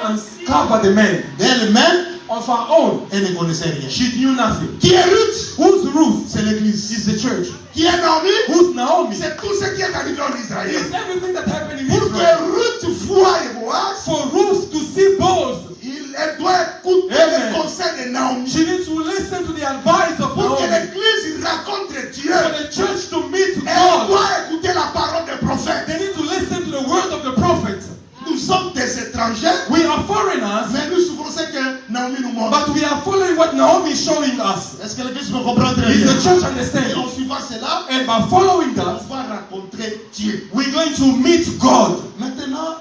and cover the men. D'elle-même, Of her own, elle ne connaissait rien. she knew nothing. Qui est Ruth? Whose Ruth C'est l'église. is the church? Qui est Naomi? Who's Naomi? C'est tout ce qui est arrivé en Israël. It's everything that happened in Pour Israel. que Ruth voie Boaz, For Ruth to see Boaz, elle doit écouter Amen. les conseils de Naomi. she needs to listen to the advice of Pour que Naomi. l'église rencontre Dieu, For the church to meet elle God, doit écouter la parole des prophètes. they need to listen to the word of the prophet. Nous sommes des étrangers, We are foreigners, mais nous souffrons ce que Naomi nous montre. but we are following what Naomi is showing us. Est-ce que l'église peut comprendre très Is bien? the church Et understanding? en suivant cela, And by following on that, va rencontrer Dieu. we're going to meet God. Maintenant,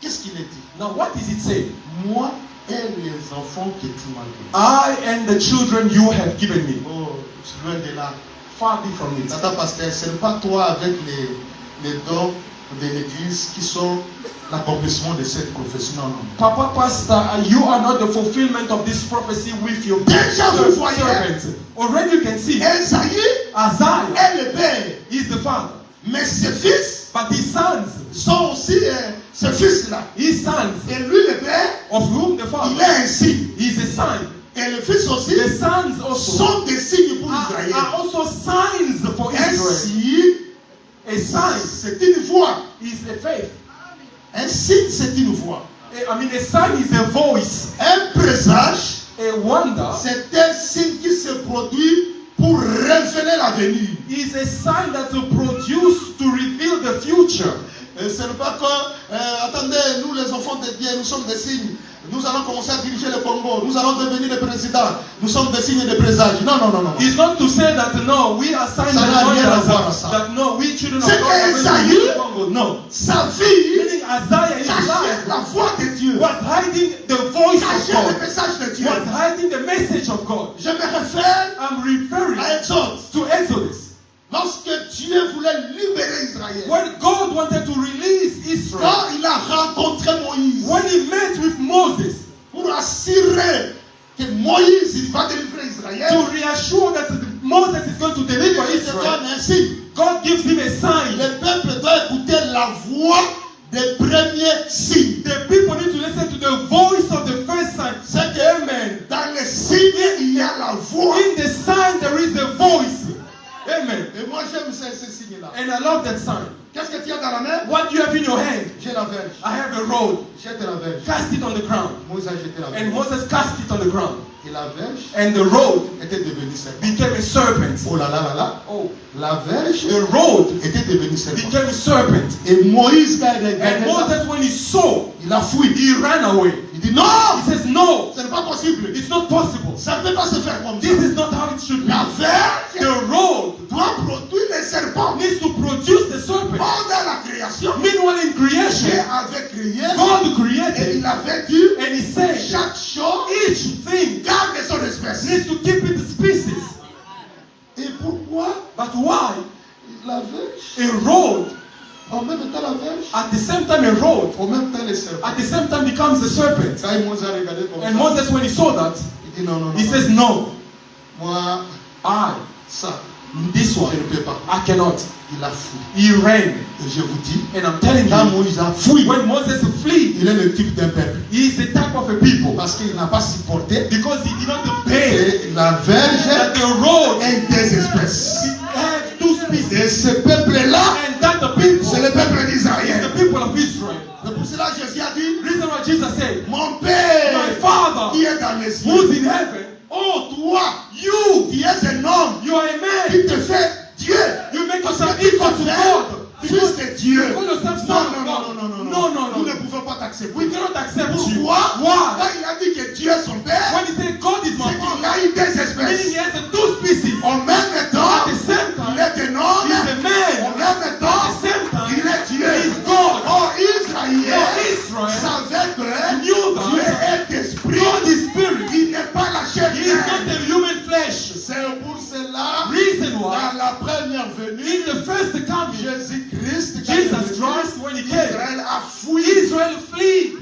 qu'est-ce qu'il est dit? Now, what is it saying? Moi et les enfants que tu m'as donnés. I and the children you have given me. Oh, je suis loin de là. Far be from it. Tata pasteur, ce n'est pas toi avec les dons de l'église qui sont l'accomplissement de cette prophétie. Non, non. Papa Pastor, you are not the fulfillment of this prophecy with your Déjà, vous voyez. servants. Already you can see Esaïe Isaiah est le père, is the father, mais ses fils but his sons, sont aussi ces fils-là. his sons, Et lui, le père, of whom the il father est ainsi. is a son. Et les fils aussi The sons also sont des signes pour Israël. are also signs for Israel. Ainsi, A sign c'est une voix. is a faith. Un signe, c'est une voix. I mean, a sign is a voice. Un présage, A wonder c'est un signe qui se produit pour révéler l'avenir. is a sign that will produce to reveal the future. Et ce n'est pas que, attendez, nous les enfants de Dieu, nous sommes des signes. Nous allons commencer à diriger le Congo. Nous allons devenir des présidents. Nous sommes des signes de présage. Non, non, non, non. It's not to say that no, we are signs Ça and n'a rien à voir à wonders. ça. That no, we children of C'est God are que going to Esaïe- rule the Congo. No. Sa vie Meaning Isaiah is cachait life. la voix de Dieu. Was hiding the voice of Cachait le God. message de Dieu. Was hiding the message of God. Je me réfère I'm referring à Exode. to Exodus. Lorsque Dieu voulait libérer Israël. When God wanted to release Israel, Quand il a rencontré Moïse. when he met with Moses Pour assurer que Moïse il va délivrer Israël. to reassure that Moses is going to deliver Il se Israel, donne un signe. God gives him a sign. Le peuple doit écouter la voix des premiers signes. The people need to listen to the voice of the first sign. C'est que Amen. dans les signes, il y a la voix. In the sign there is a voice. Amen. Et moi j'aime ces signes-là. And I love that sign. Qu'est-ce que tu as dans la main? What do you have in your hand? J'ai la verge. I have a rod. Jette la verge. Cast it on the ground. Moïse a jeté la verge. And Moses cast it on the ground. Et la verge And the rod était devenue serpent. became a serpent. Oh là là là là. Oh. La verge The rod était devenue serpent. became a serpent. Et Moïse, quand il a And regardé ça, Moses, when he saw, il a fui. he ran away. Il dit non, He says, no, ce n'est pas possible. it's not possible. Ça ne peut pas se faire comme ça. This is not how it should be. La verge The rod doit produire les serpents. needs to produce the serpent. Pendant la création, Meanwhile, in Dieu creation, avait créé God et created, il avait dit and he said, chaque chose each thing garde son espèce. needs to keep its species. Et pourquoi But why? la verge, A rod, en même temps la verge, at the same time a rod, en même temps les serpents. at the same time becomes a serpent. Quand Moïse a regardé comme And ça, Moses, when he saw that, il dit non, non, non. he says, no, Moi, I, ça, this je one, ne peux pas. I cannot. Il a fui. He ran. Et je vous dis, And I'm telling quand you, Moïse a fui, when Moses flee, il est le type d'un peuple. he is the type of a people. Parce qu'il n'a pas supporté Because he did not obey et la verge that the road est des espèces. had two species. Et ce peuple-là, And that the people c'est le peuple is d'Israël. the people of Israel. C'est pour cela que Jésus a dit, Reason why Jesus said, mon Père my Father qui est dans les cieux. who's in heaven, Oh, toi, you, qui es un homme you are a man. qui te fait Dieu. You make Parce yourself que tu equal to te fais God. fils de Dieu. You call yourself Non, son non, of non, God. non, non, non, No, no, Nous no. ne pouvons pas t'accepter. We cannot accept you. Pourquoi? Why? Quand il a dit que Dieu est son Père, When he said God is my c'est qu'il Father, a eu des meaning espèces. he has two species. En même At temps, the same il time, est un homme. he's a man. En même temps, At the same time, il est Dieu. he is God. Oh, Israël Israel savait que knew that Dieu est esprit. God is spirit. Il n'est pas la chair He is not humaine. a human flesh. C'est pour cela, Reason why, dans la première venue, in the first coming, Jésus-Christ, quand Jesus il est venu, Christ, when he came, Israël a fui. Israel flee.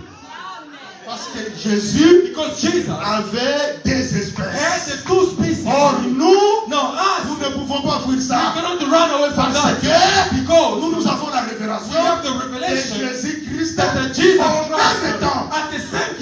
Parce que Jésus Because Jesus avait des had espèces. the two species. Or nous, Now nous us, ne pouvons pas fuir we ça. cannot run away from Parce that. que Because nous avons la we révélation have the de revelation Jésus-Christ that the Jesus en même Christ, temps. at the same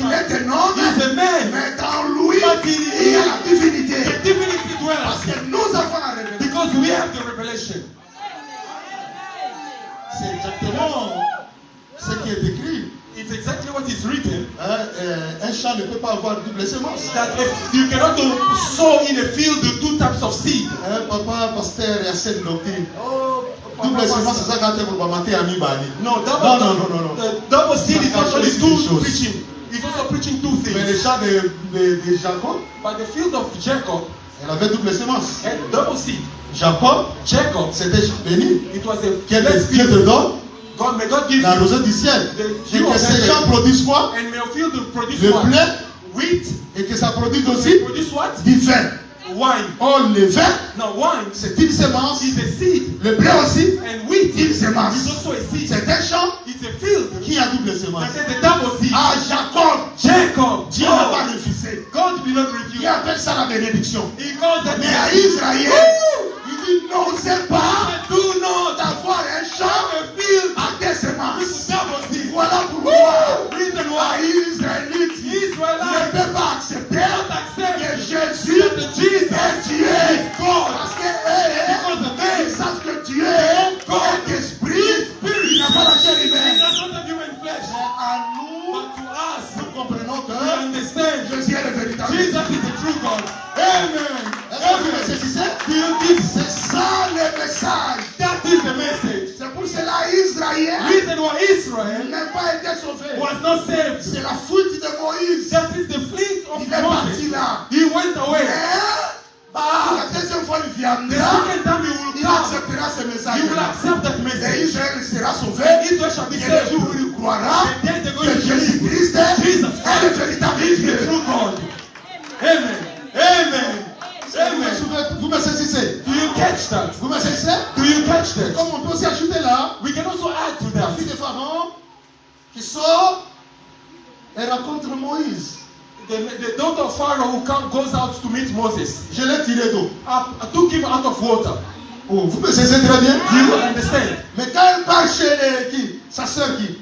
is written un champ ne peut pas avoir double semence. that if you cannot sow in a field the two types of seed. Papa, pasteur, il y a cette doctrine. Oh, Double semence, c'est ça quand tu vas mater à mi-bani. no, Non. double seed is actually Deux two choses. preaching. He's also preaching two Mais le things. champ de Jacob, But the field of Jacob elle avait double semence. had double seed. Jacob, Jacob, c'était béni. it was a Dieu blessed te field. donne God, may God give la you, rosée du ciel. The Et dew que of ces heaven. champs produisent quoi? and may your field produce Le what? blé, Wheat. et que ça produise May aussi produce what? du vin. Wine. Or, le vin, Now wine c'est une semence. is a seed, Le blé aussi, and wheat une is semence. also a seed. C'est un champ It's a field qui a double semence. that has a double seed. À Jacob, Jacob, Dieu n'a pas refusé. God did not Il refuse. appelle ça la bénédiction. He calls that Mais à blessing. Israël, il dit n'osez pas Do not d'avoir un champ have a field à deux with semences. double seed. Voilà pourquoi Reason à why Israélite ne Israelites peut pas accepter don't accept que Jésus that Jesus est Dieu. God. Parce que ils savent que Dieu est esprit, il n'a pas la chair He humaine. does not have human flesh. À nous, But to us, nous comprenons we que understand Jésus est le véritable. Jesus is the true God. Amen. Est-ce que vous me Amen. saisissez? Do you give? C'est ça le message. That is the message. C'est pour cela Israël Reason why Israel n'a pas été sauvé. was not saved. C'est la fuite de Moïse. That is the fleet of Il est parti Moses. là. He went away. La deuxième fois, il The viendra. second time he will Il come. acceptera ce message. He will accept that Et message. Israël sera sauvé. Israel shall be Et le saved. jour où il croira And then they're going que to believe Jésus-Christ Jesus est le véritable is the Dieu. true God. Amen. Amen. Amen. Vous me saisissez? Do you catch that? Vous me saisissez? Do you catch that? Comme on peut aussi ajouter là, We can also add to la that. fille de Pharaon qui sort et rencontre Moïse. The daughter of Pharaoh who goes out to meet Moses. Je l'ai tiré d'eau. I took him out of water. Oh, vous me saisissez très bien? Do you understand? Mais quand elle part chez qui? Sa sœur qui?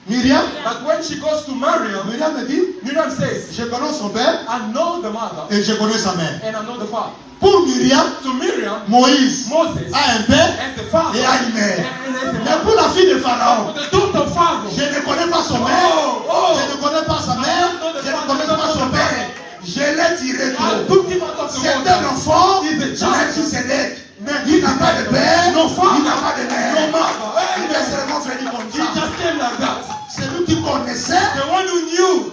Myriam? But when she goes to Miriam, Myriam me dit, Miriam says, je connais son père I know the mother et je connais sa mère. and I know the father. Pour Myriam, To Miriam, Moïse Moses a un père as the father et a une mère. and as the Mais mother. pour la fille de Pharaon, For the daughter of Pharaoh, je ne connais pas son mère, oh. je ne connais pas sa mère, je ne connais pas son père. Je l'ai tiré I d'eau. took him out of the C'est un water. enfant, He's a il child. a dit Sédèque. Il n'a pas de père, il n'a pas de mère. No mother. Il est seulement venu comme He ça. just came like that. C'est lui qui connaissait. The one who knew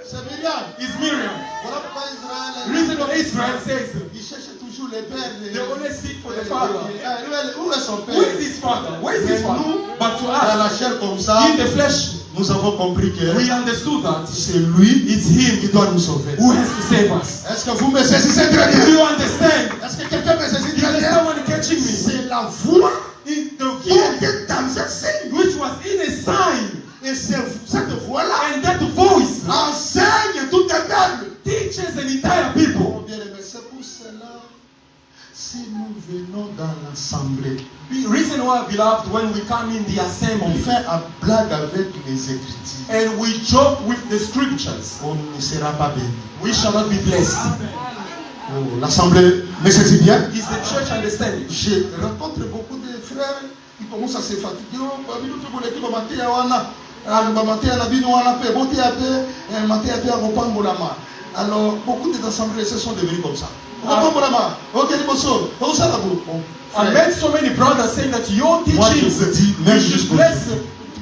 C'est Myriam. is Miriam. Voilà pourquoi Israël Reason why Israel says il cherche toujours les pères. they only seek for the father. Où est son père? Where is his father? Where is his father? But to Dans la us, chair comme ça, in the flesh, nous avons compris que we understood that c'est lui it's him qui doit nous sauver. who has to save us. Est-ce que vous me saisissez très Do bien? you understand? Est-ce que quelqu'un me saisit Is très there bien? someone catching me? C'est la voix In the qui voice était dans un signe. which was in a sign, Et cette voix-là and that voice enseigne tout un peuple. teaches an entire people. Mon bien-aimé, c'est pour cela, si nous venons dans l'assemblée, The reason why, beloved, when we come in the on assembly fait un blague avec les Écritures, and we joke with the scriptures, on ne sera pas béni. we shall not be blessed. Oh, l'assemblée me saisit bien. Is the church understanding? Je rencontre beaucoup de frères qui commencent à se fatiguer. Oh, babino pe boleki ba mateya wana. Ba mateya na bino wana pe boteya pe mateya pe akopambolama. Alors beaucoup des assemblées se sont devenues comme ça. Okopambolama. Ok liboso. Osala bo. I met so many brothers saying that your Moi je teachings, vous dis, you même should jusqu'au bless, to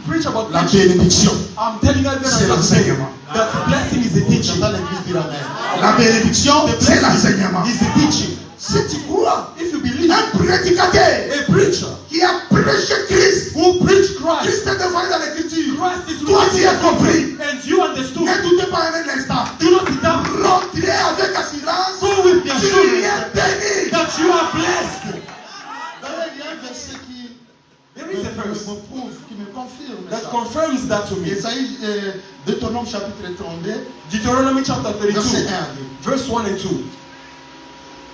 preach about la preaching. bénédiction. I'm telling you C'est l'enseignement. that the blessing is the teaching. J'entends l'église dire amen. La bénédiction, c'est l'enseignement. Is the teaching. Si tu crois, If you believe, un prédicateur a preacher qui a prêché Christ, who preach Christ, Christ est devant dans l'écriture. Christ is Toi, tu as written, compris. and you understood. Ne doutez pas un instant. Do not doubt. Rentrez avec assurance. Go with the Tu assurance es béni. that you are blessed. D'ailleurs, il y a un verset qui There is a verse me prouve, qui me confirme that ça. confirms that to me. Ésaïe, Deutéronome chapitre 32, Deuteronomy chapter verset 32, 1 à 2. verse 1 and 2.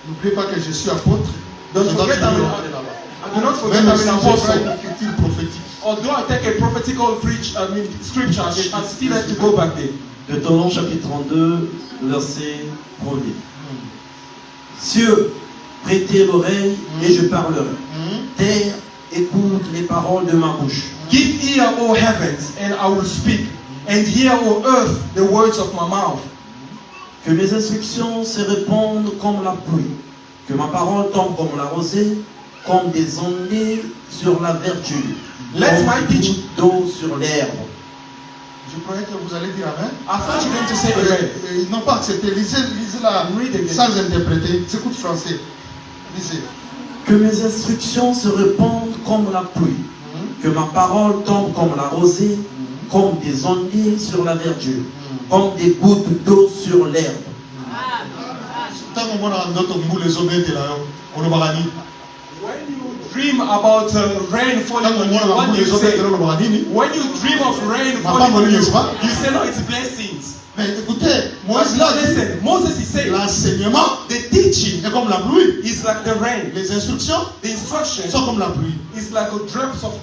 N'oubliez pas que je suis apôtre. Don't Je dois forget toujours I'm aller là-bas. I do not forget Même I'm si an je fais apostle. une écriture prophétique. Although I take a prophetical scripture, I still have to go back there. Deutéronome chapitre 32, verset 1er. Cieux, prêtez l'oreille et je parlerai. Terre, écoute les paroles de ma bouche. Give ear, O heavens, and I will speak. and hear, O earth, the words of my mouth. Que mes instructions se répandent comme la pluie, que ma parole tombe comme la rosée, comme des ondées sur la verdure, Let comme my des teach- gouttes d'eau sur l'herbe. Je croyais que vous allez dire Amen. I thought you were going to say amen. Ils n'ont pas accepté. Lisez la Read again. sans interpréter. C'est coup de français. Lisez. Que mes instructions se répandent comme la pluie, que ma parole tombe comme la rosée, comme des ondées sur la verdure, comme des gouttes d'eau sur l'herbe. Tant qu'on voit notre moule les obètes là, on le barani. When you dream about rain falling Tant qu'on on you, voit what do les you obètes say? là, on le barani. When you dream of rain Ma falling femme, on you, n'est-ce pas? you say, no, it's blessings. Mais écoutez, Moïse But là, now listen, Moses is saying, l'enseignement the teaching est comme la pluie. is like the rain. Les instructions The instruction sont comme la pluie. is like a drops of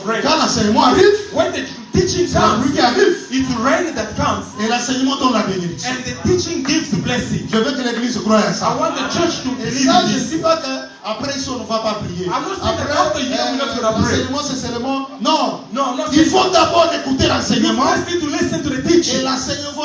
rain. Quand l'enseignement arrive, When the teaching c'est la pluie comes, qui arrive. it's rain that comes, Et l'enseignement donne la bénédiction. and the teaching gives the blessing. Je veux que l'église croie à I ça. want the church to Et believe ça, in je ne this. dis pas qu'après ça, on ne va pas prier. I'm not saying that after here we're not gonna pray. L'enseignement, c'est seulement... Non. No, I'm not Il saying faut that. d'abord écouter You l'enseignement. first need to listen to the Et teaching, l'enseignement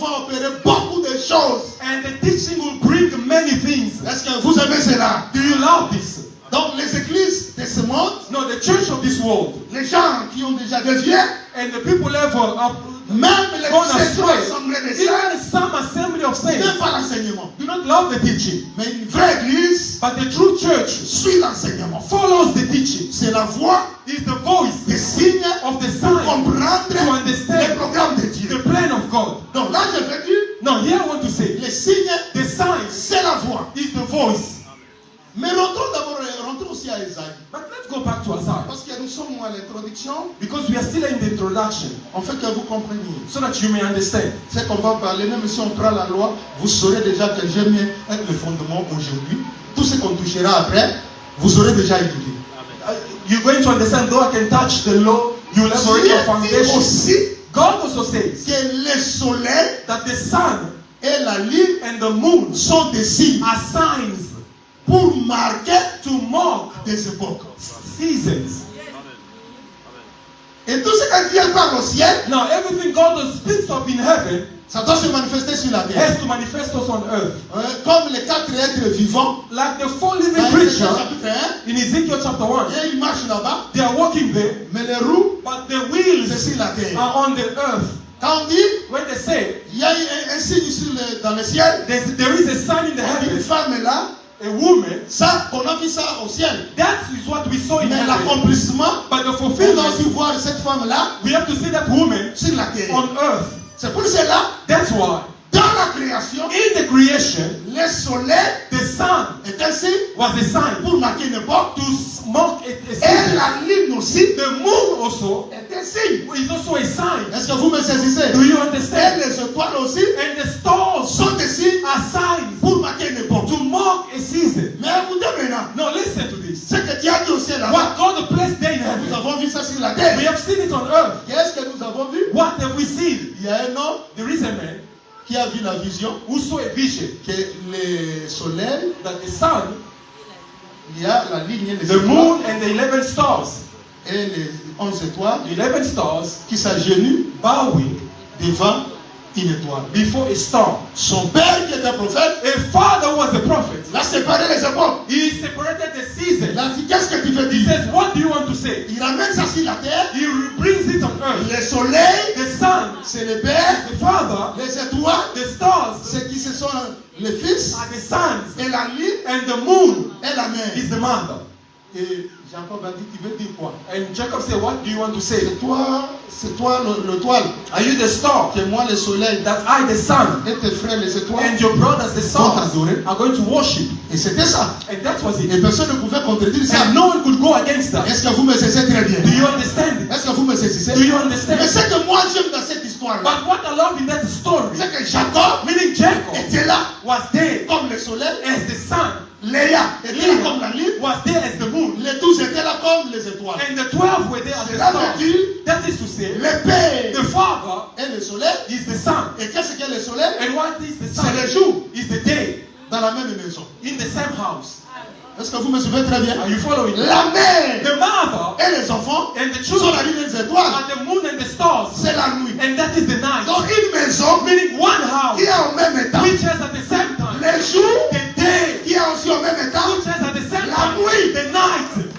va opérer beaucoup de choses. and the teaching will bring many things. Est-ce que vous aimez cela? Do you love this? Donc, les églises de ce monde, No, the church of this world, les gens qui ont déjà dévié, and the people level up, même les gone sections astray. assemblées des saints, Even some assembly of saints n'aiment pas l'enseignement. do not love the teaching, Mais une vraie église but the true church suit l'enseignement. follows the teaching. C'est la voix Is the voice des signes of the pour sign comprendre to understand les programmes de the Dieu. plan of God. Donc là, je veux dire, Now here I want to say, les signes, the sign c'est la voix. is the voice. Mais rentrons aussi à Isaïe. But let's go back to Isaiah, Parce que nous sommes à l'introduction, because we are still in the introduction, on fait que vous compreniez. so that you may understand. C'est qu'on va parler, même si on prend la loi, vous saurez déjà que j'aime bien être le fondement aujourd'hui. Tout ce qu'on touchera après, vous aurez déjà une idée. You're going to understand, though I can touch the law, you will have already a Dieu dit foundation. aussi God also says que le soleil that the sun et la lune and the moon sont des signes are signs pour marquer to mark des époques. seasons. Et tout ce que Dieu parle au ciel, Now, everything God speaks of in heaven ça doit se manifester sur la terre. has to manifest also on earth. Comme les 4 êtres vivants, Like the four dans living Ézéchiel creatures chapitre 1, in Ezekiel chapter 1, il y a une marche là-bas, they are walking there, mais les roues, but the c'est wheels sur la terre. are on the earth. Quand on dit, When they say il y a un signe dans le ciel, there is a sign in the une heavens, femme est là, a woman, ça, on a vu ça au ciel. that is what we saw in Mais heaven. l'accomplissement, But the on doit fulfillment, aussi voir cette femme-là we have to see that woman sur la terre. on earth. C'est pour cela, That's why dans la création, in the creation, le soleil the sun est un signe was a sign pour marquer une époque. to mark a Et season. la lune aussi The moon also est un signe. is also a sign. Est-ce que vous me saisissez? Do you Et understand? les étoiles aussi And the stars sont des signes are signs pour marquer une époque. to mark a season. Mais écoutez maintenant, Now listen to this. ce que Dieu a dit au ciel là, What God placed there in nous heaven, avons vu ça sur la we terre. have seen it on earth. Qu'est-ce que nous avons vu? What have we seen? Il y a un homme There is a man qui a vu la vision who saw a vision que le soleil, that the sun, il y a la ligne, les the étoiles moon, and the 11 stars, et les 11 étoiles the 11 stars qui s'agenouillent bowing devant une étoile. before a star. Son père qui était prophète, A father was a prophet. il a séparé les époques. He separated the Il seasons. a dit, qu'est-ce que tu veux He dire? says, what do you want to say? Il ramène ça sur la terre. He brings it on earth. Le soleil, The sun, c'est le père. the father, Les étoiles, the stars ceux qui se sont les fils. are the sons, Et la lune and the moon est la mère. is the mother. Et Jacob a dit, tu veux dire quoi? And Jacob said, what do you want to say? C'est toi le toile. Are you the star? Que moi le soleil. That I, the sun, Et tes frères les étoiles. and your brothers, the stars, are going to worship. Et c'était ça. And that was Et it. personne ne pouvait contredire ça. And no one could go against that. Est-ce que vous me saisissez très bien? Do you understand it? Est-ce que vous me saisissez? Do you Mais understand? ce que moi j'aime dans cette histoire-là, But what I love in that story, c'est que Jacob meaning Jacob, était là was there comme le soleil. as the sun, Léa était là comme la lune. was there as the moon, Les 12 étaient là comme les étoiles. and the 12 were there as the Cela stars. veut dire, That is to say, le père the father est le soleil. is the sun, Et qu'est-ce qu'est le soleil? and what is the C'est le sun? jour Is the day dans la même maison. in the same house. Est-ce que vous me suivez très bien? Are you following? La mère The mother et les enfants and the sont children la lune et les étoiles. are the moon and the stars, C'est la nuit. and that en même temps. which is at the same time. Le jour The day, qui est aussi en même temps. which is at the same La time. nuit. The night.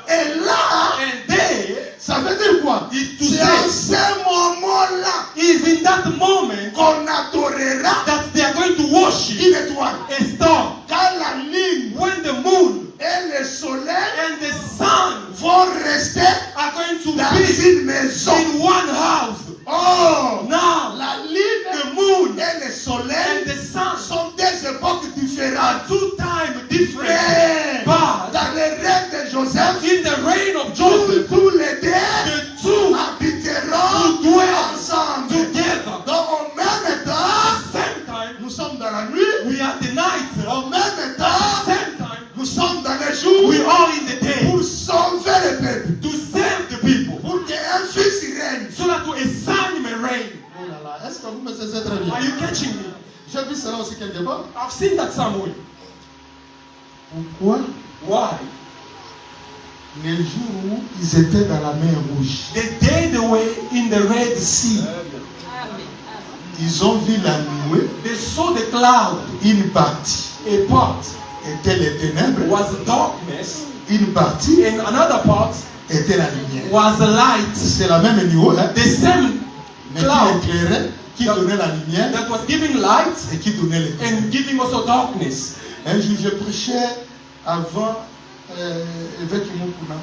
Et là, And day ça veut dire quoi? is to C'est en say, ce moment-là is in that moment qu'on adorera that they are going to worship une étoile. a star. Quand la lune When the moon et le soleil and the sun vont rester are going to dans be une maison. in one house. Oh, Now, la lune the moon et le and soleil the sun sont des époques are différentes. two time different. Mais But dans le règne de Joseph, in the reign of Joseph, tous les deux the two habiteront will dwell ensemble. together. Donc en même temps, At the same time, nous sommes dans la nuit. we are the night. En même At the temps, same time, nous sommes dans les jours we are in the day pour sauver le peuple. to save the people Pour qu'un fils règne. so that a son may reign. Oh là là, est-ce que vous me saisissez très bien? Are you catching me? J'ai vu cela aussi quelque part. I've seen that somewhere. Pourquoi? Why? Les jours où ils étaient dans la mer rouge, The day they were in the Red Sea, ils ont vu la nuée, they saw the cloud. une partie A part était les ténèbres, was darkness, une partie and another part était la lumière. was light. C'est la même nuée, hein, The same mais qui cloud éclairait, qui donnait la lumière that was giving light et qui donnait les ténèbres. and giving also darkness. Un jour, je prêchais avant évêque Mukuna.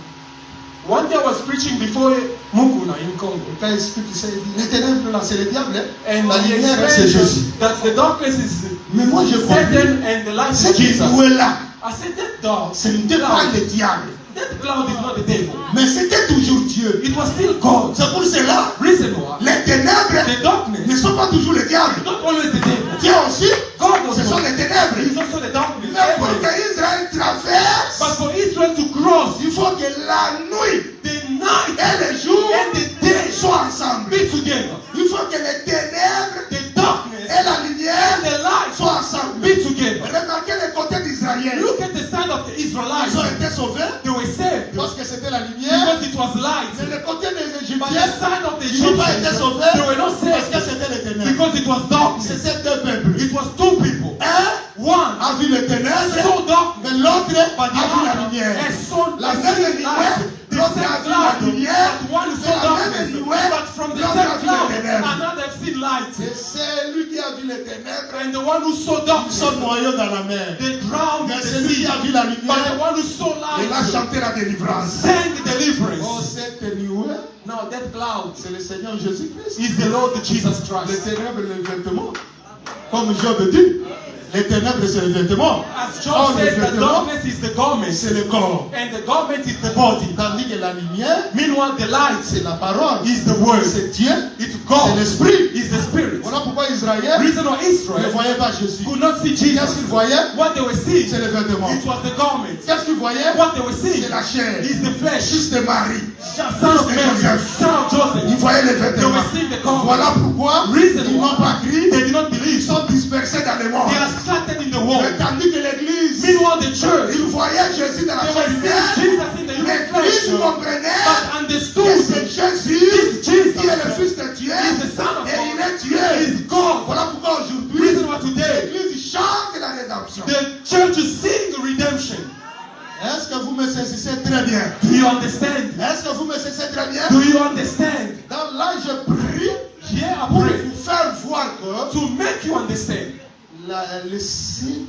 One day I was preaching before Mukuna in Congo, Quand il explique ça, il dit, les ténèbres là, c'est le diable. Hein? and La he lumière, c'est explained Jésus. that the darkness is Mais moi, je comprends. Satan and the light C'est is qui Jesus. est là. I said that dark, Ce n'était pas le diable. that cloud is not the devil. Mais c'était toujours Dieu. It was still God. C'est pour cela, Reason why les ténèbres the darkness ne sont pas toujours le diable. is not always the devil. Dieu aussi, God ce sont also les ténèbres. is also the darkness. Mais pour qu'Israël traverse, But for Israel to cross, il faut que la nuit the night et le jour and the day soient ensemble. be together. Il faut que les ténèbres The darkness et la lumière and the light soient ensemble. be together. Remarquez les côtés d'Israël. Look at the side of the Ils Israelites. ont été sauvés They were saved parce que c'était la lumière. because it was light. Mais le côté des But the Égyptiens, side of the ils n'ont pas été Egyptians, sauvés they were not parce que saved c'était les ténèbres. because it was darkness. C'était deux peuples. It was two people. Un One a vu les ténèbres, saw darkness, mais l'autre but a vu la the lumière. other saw La the même same lumière, light. The l'autre same a vu la cloud, lumière, but one c'est saw la même darkness, lumière, but from the l'autre same a vu cloud, les ténèbres. another seen light. Et c'est lui qui a vu les ténèbres, And the one who saw ils darkness, sont noyés dans la mer. they drowned Mais in c'est the lui qui sea. a vu la But the lumière, one who saw il a light chanté la délivrance. sang Oh, deliverance. cette nuée, Now that cloud c'est le Seigneur Jésus-Christ. is the Lord Jesus Les Christ. ténèbres, les vêtements. Comme Job dit, les ténèbres, c'est les vêtements. As Oh, John les says, the vêtements, darkness is the garment, c'est le corps. and the garment is the body. Tandis que la lumière, Meanwhile, the light c'est la parole. is the word. C'est Dieu. It's C'est God. l'esprit. Is the spirit. Voilà pourquoi Israël Reason why ne Israel voyait pas Jésus. could not see Qu'est-ce qu'ils Jesus. voyaient? What they were seeing, C'est les vêtements. it was the garment. Qu'est-ce qu'ils voyaient? What they were seeing C'est la chair. is the flesh. Fils de Marie. Son of Mary, son of Ils Joseph. voyaient les They vêtements. were seeing the garment. Voilà pourquoi Reason ils n'ont pas why crié. they did not Ils believe. sont dispersés dans le monde. They are scattered in the Mais world. tandis que l'église, Meanwhile, the church, ils voyaient Jésus dans la they chair were humaine. seeing Jesus in the human Mais flesh, ils comprenaient but que understood c'est Jésus this Jesus qui est le Fils de Dieu is the Son of et il God, est Dieu. is God. Voilà pourquoi aujourd'hui, Reason why today l'église chante la rédemption. the church is sing redemption. Est-ce que vous me saisissez très bien? Do you understand? Est-ce que vous me saisissez très bien? Do you understand? Donc là, je prie Here I pour pray vous faire voir que to make you understand. le signe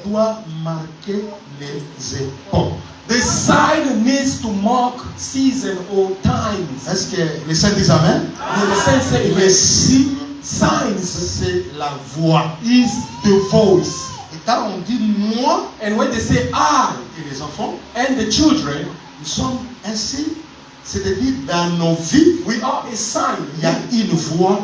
doit marquer les époques. The sign needs to mark season or times. Est-ce que les saints disent Amen? And the sense say Les signes, signs c'est la voix. is the voice. Et quand on dit moi And when they say I et les enfants, and the children, nous sommes ainsi, c'est-à-dire dans nos vies, we are a sign. il y a une voix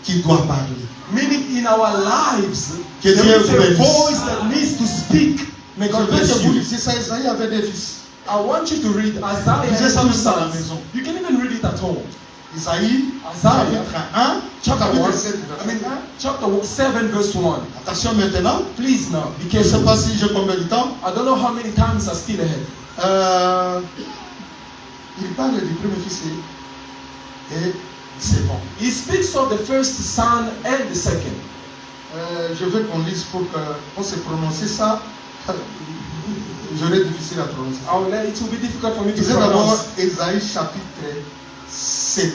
qui doit parler. Meaning in our lives, Que there Dieu is vous a bénisse. voice that needs to speak. May Je God veux bless que vous you. lisiez ça, Isaïe avait des fils. I want you to read Isaiah Lisez ça and même two à la sons. maison. You can even read it at home. Isaïe, Isaiah, chapitre 1, chapter 1, chapitre 7, I mean, chapter 7, verse 1. Attention maintenant, Please now, be je ne sais careful. pas si j'ai combien de temps. I don't know how many times I still ahead. Il parle du premier fils et c'est bon. He speaks of the first son and the second. Je veux qu'on lise pour qu'on se prononce ça. J'aurais difficile à prononcer. It will be difficult for me to Lisez d'abord pronounce. Ésaïe chapitre 7.